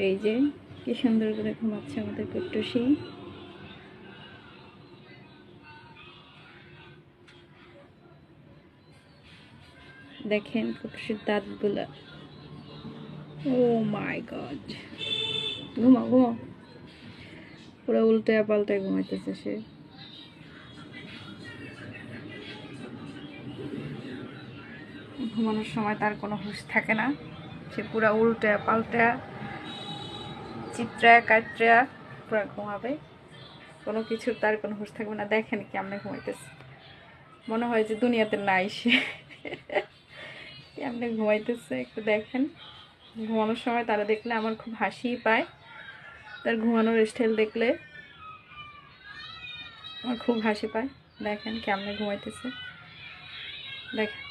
এই যে কি সুন্দর করে ঘুমাচ্ছে আমাদের কুট্টুসি। দেখেন কুট্টুসির দাঁতগুলা। ও মাই গড, ঘুমাও ঘুমাও। পুরো উল্টে পাল্টে ঘুমাইতেছে সে। ঘুমানোর সময় তার কোনো হুঁশ থাকে না, সে পুরো উল্টে পাল্টে চিত্রা কাটরা পুরো ঘুমাবে, কোনো কিছুর তার কোনো হুঁশ থাকবে না। দেখেন কেমনে ঘুমাইতেছে, মনে হয় যে দুনিয়াতে নাই সে। কেমনে ঘুমাইতেছে একটু দেখেন। ঘুমানোর সময় তারা দেখলে আমার খুব হাসি পায়, তার ঘুমানোর স্টাইল দেখলে আমার খুব হাসি পায়। দেখেন কেমনে ঘুমাইতেছে, দেখেন।